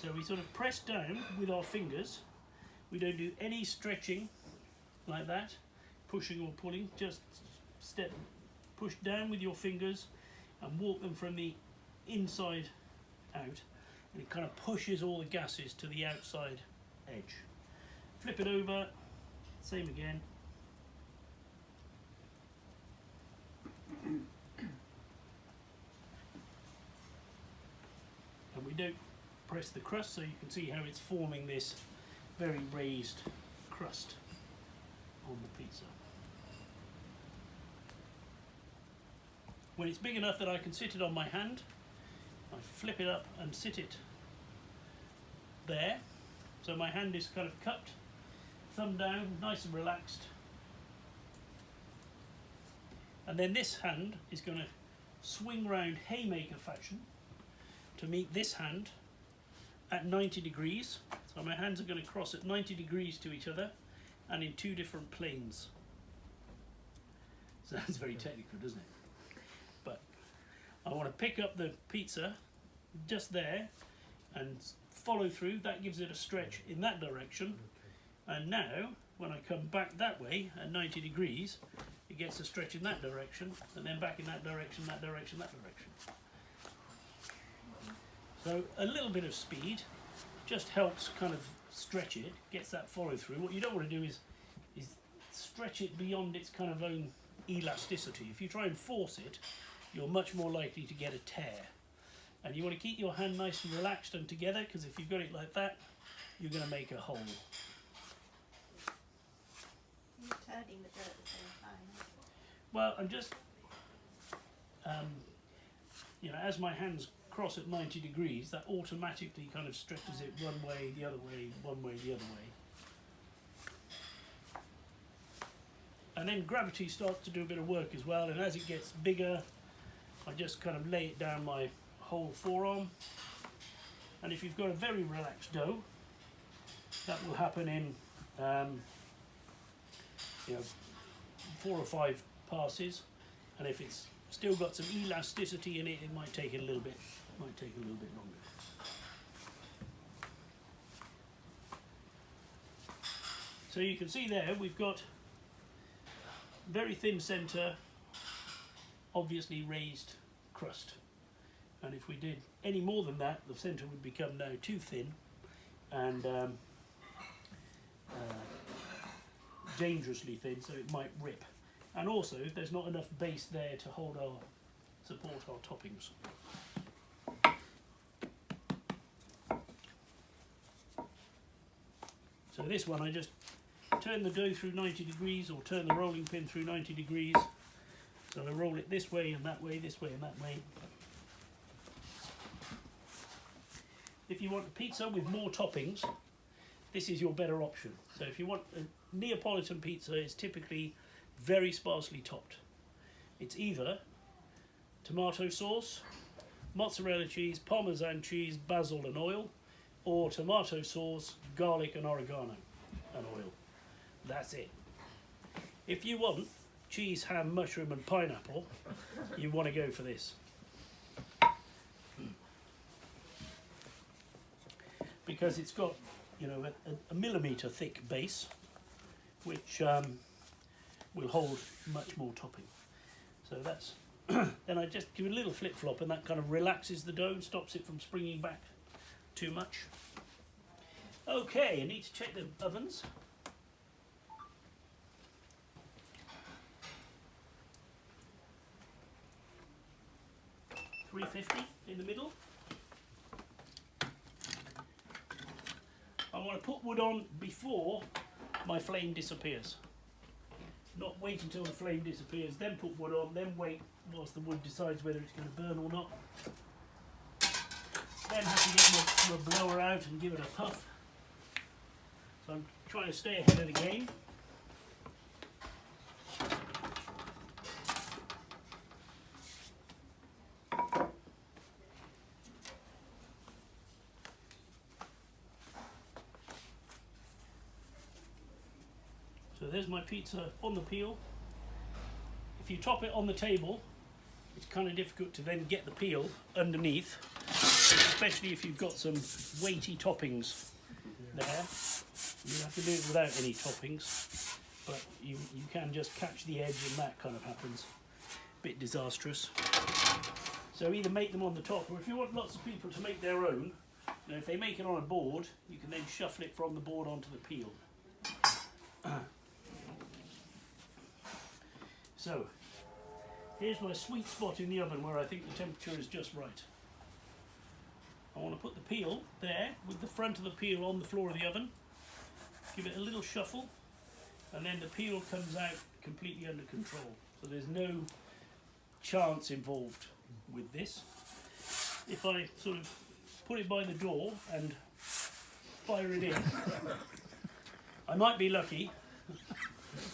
So we sort of press down with our fingers. We don't do any stretching like that, pushing or pulling, just push down with your fingers and walk them from the inside out, and it kind of pushes all the gases to the outside edge. Flip it over, same again. And we don't press the crust, so you can see how it's forming this very raised crust on the pizza. When it's big enough that I can sit it on my hand, I flip it up and sit it there. So my hand is kind of cupped, thumb down, nice and relaxed. And then this hand is going to swing round haymaker fashion to meet this hand at 90 degrees. So my hands are going to cross at 90 degrees to each other and in two different planes. Sounds very technical, doesn't it? But I want to pick up the pizza just there and follow through. That gives it a stretch in that direction. And now, when I come back that way at 90 degrees, it gets a stretch in that direction, and then back in that direction, that direction, that direction. So a little bit of speed just helps kind of stretch it, gets that follow through. What you don't want to do is stretch it beyond its kind of own elasticity. If you try and force it, you're much more likely to get a tear. And you want to keep your hand nice and relaxed and together, because if you've got it like that, you're going to make a hole. You're turning the dough at the same time. Well, I'm just, you know, as my hands cross at 90 degrees, that automatically kind of stretches it one way, the other way, one way, the other way. And then gravity starts to do a bit of work as well, and as it gets bigger, I just kind of lay it down my whole forearm. And if you've got a very relaxed dough, that will happen in you know, 4 or 5 passes, and if it's still got some elasticity in it, it might take a little bit longer. So you can see there we've got very thin centre, obviously raised crust, and if we did any more than that, the centre would become now too thin and dangerously thin, so it might rip. And also there's not enough base there to support our toppings. So this one, I just turn the dough through 90 degrees, or turn the rolling pin through 90 degrees. So I roll it this way and that way, this way and that way. If you want a pizza with more toppings, this is your better option. So if you want a Neapolitan pizza, it's typically very sparsely topped. It's either tomato sauce, mozzarella cheese, parmesan cheese, basil and oil, or tomato sauce, garlic and oregano and oil. That's it. If you want cheese, ham, mushroom and pineapple, you want to go for this. Because it's got, you know, a millimetre thick base, which will hold much more topping. So that's, then I just give it a little flip flop, and that kind of relaxes the dough and stops it from springing back too much. Okay, I need to check the ovens. $350 in the middle. I want to put wood on before my flame disappears. Not wait until the flame disappears, then put wood on, then wait whilst the wood decides whether it's going to burn or not. Then have to get my blower out and give it a puff. So I'm trying to stay ahead of the game. So there's my pizza on the peel. If you top it on the table, it's kind of difficult to then get the peel underneath. especially if you've got some weighty toppings there. You have to do it without any toppings, but you can just catch the edge and that kind of happens. Bit disastrous. So either make them on the top, or if you want lots of people to make their own, you know, if they make it on a board, you can then shuffle it from the board onto the peel. So, here's my sweet spot in the oven where I think the temperature is just right. I want to put the peel there with the front of the peel on the floor of the oven. Give it a little shuffle, and then the peel comes out completely under control. So there's no chance involved with this. If I sort of put it by the door and fire it in, I might be lucky,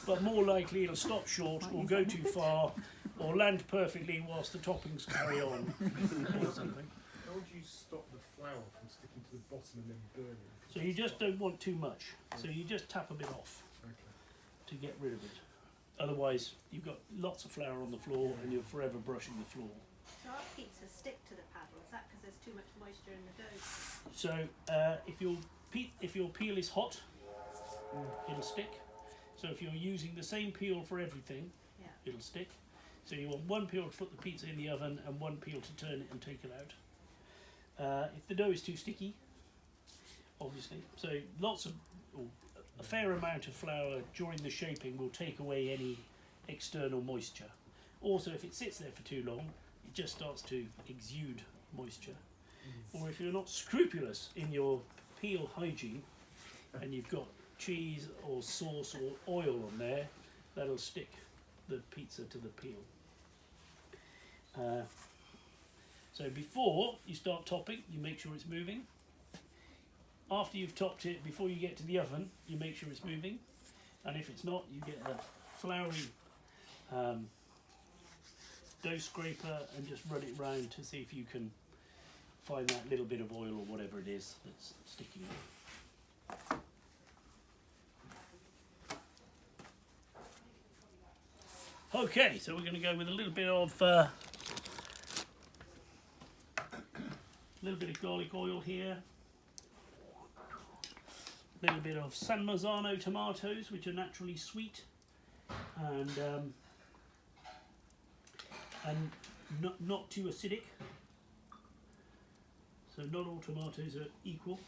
but more likely it'll stop short or go too far or land perfectly whilst the toppings carry on or something. How would you stop the flour from sticking to the bottom and then burning? So you just don't want too much. So you just tap a bit off to get rid of it. Otherwise, you've got lots of flour on the floor and you're forever brushing the floor. So our pizzas stick to the paddle. Is that because there's too much moisture in the dough? So if your peel is hot, it'll stick. So if you're using the same peel for everything, it'll stick. So you want one peel to put the pizza in the oven and one peel to turn it and take it out. If the dough is too sticky, obviously, so a fair amount of flour during the shaping will take away any external moisture. Also, if it sits there for too long, it just starts to exude moisture. Or if you're not scrupulous in your peel hygiene and you've got cheese or sauce or oil on there, that'll stick the pizza to the peel. So before you start topping, you make sure it's moving. After you've topped it, before you get to the oven, you make sure it's moving. And if it's not, you get a floury dough scraper and just run it round to see if you can find that little bit of oil or whatever it is that's sticking there. Okay, so we're going to go with a little bit of garlic oil here. A little bit of San Marzano tomatoes, which are naturally sweet, and not too acidic. So not all tomatoes are equal.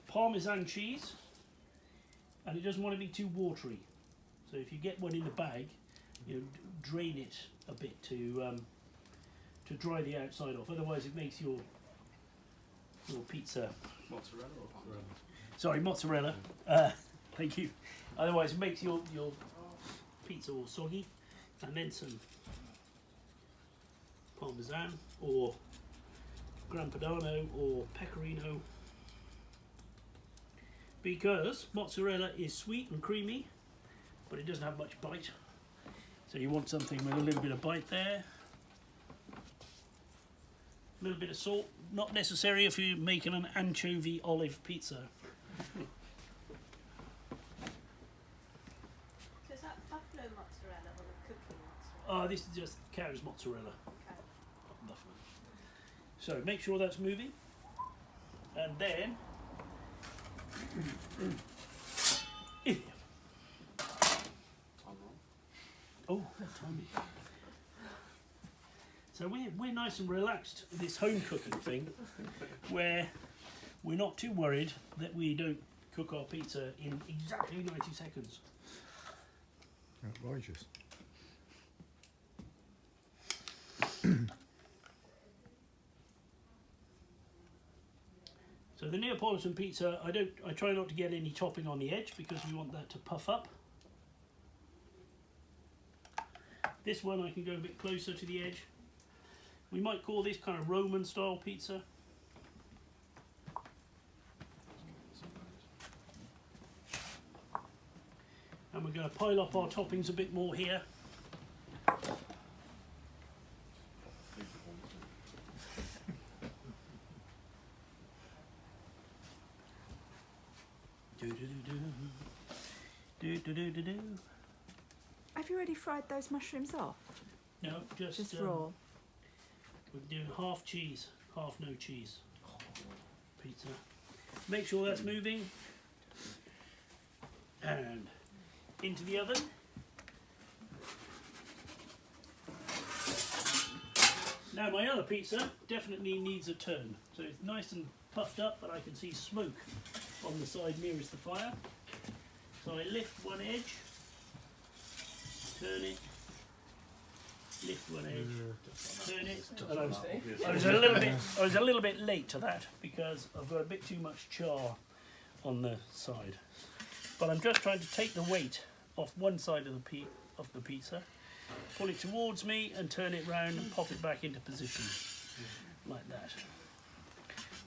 Parmesan cheese, and it doesn't want to be too watery. So if you get one in the bag, you know, drain it a bit to dry the outside off. Otherwise, it makes your pizza. Mozzarella or parmesan? Sorry, mozzarella. Thank you. Otherwise, it makes your pizza all soggy. And then some parmesan or Gran Padano or pecorino, because mozzarella is sweet and creamy, but it doesn't have much bite. So you want something with a little bit of bite there. A little bit of salt, not necessary if you're making an anchovy olive pizza. So is that buffalo mozzarella or the cooking mozzarella? This is just cow's mozzarella. Okay. Buffalo. So make sure that's moving, and then timing. So we're nice and relaxed with this home cooking thing, where we're not too worried that we don't cook our pizza in exactly 90 seconds. Outrageous. So the Neapolitan pizza, I try not to get any topping on the edge because we want that to puff up. This one I can go a bit closer to the edge. We might call this kind of Roman style pizza. And we're going to pile up our toppings a bit more here. Do do do do do do do do do. I Have you already fried those mushrooms off? No, Just raw. We're doing half cheese, half no cheese pizza. Make sure that's moving. And into the oven. Now my other pizza definitely needs a turn. So it's nice and puffed up, but I can see smoke on the side nearest the fire. So I lift one edge, turn it, lift one edge, turn it. And I was a little bit late to that because I've got a bit too much char on the side. But I'm just trying to take the weight off one side of the pizza, pull it towards me and turn it round and pop it back into position like that.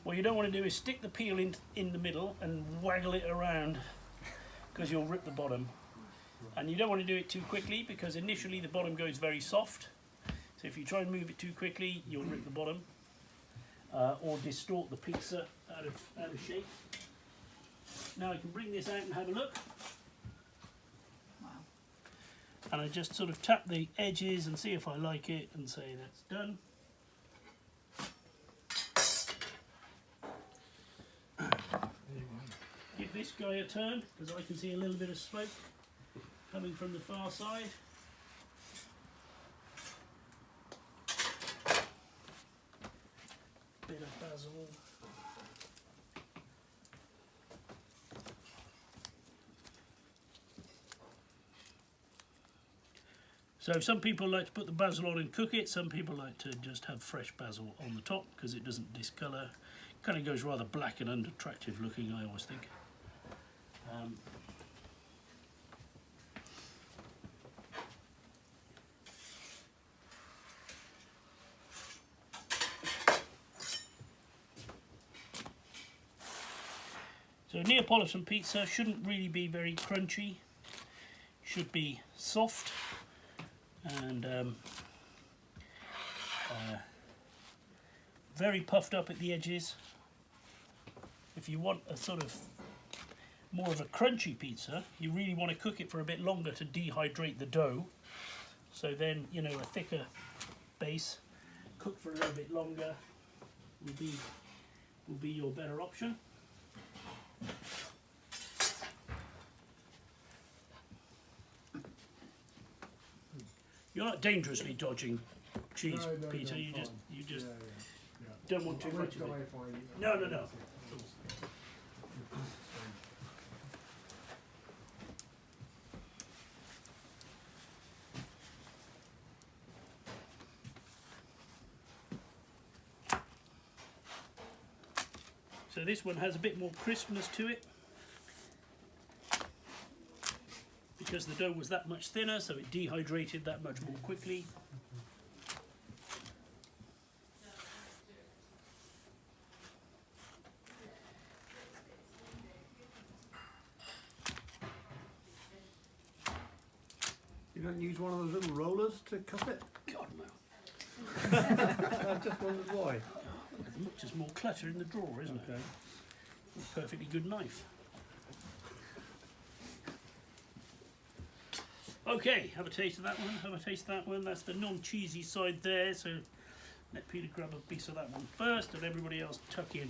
What you don't want to do is stick the peel in the middle and waggle it around because you'll rip the bottom. And you don't want to do it too quickly because initially the bottom goes very soft. So if you try and move it too quickly, you'll rip the bottom or distort the pizza out of shape. Now I can bring this out and have a look. Wow. And I just sort of tap the edges and see if I like it and say that's done. Give this guy a turn because I can see a little bit of smoke coming from the far side. Bit of basil. So some people like to put the basil on and cook it. Some people like to just have fresh basil on the top because it doesn't discolour. Kind of goes rather black and unattractive looking, I always think. So Neapolitan pizza shouldn't really be very crunchy. Should be soft and very puffed up at the edges. If you want a sort of more of a crunchy pizza, you really want to cook it for a bit longer to dehydrate the dough. So then, you know, a thicker base, cooked for a little bit longer, will be your better option. You're not dangerously dodging cheese, No, Peter. I'm You fine. just Yeah. don't want too I won't much of die it. if I eat No, that. no, no. So this one has a bit more crispness to it because the dough was that much thinner, so it dehydrated that much more quickly. You don't use one of those little rollers to cut it? God no. I just wondered why. There's much as more clutter in the drawer, isn't Okay. it? A perfectly good knife. Okay, have a taste of that one, have a taste of that one. That's the non-cheesy side there, so let Peter grab a piece of that one first and everybody else tuck in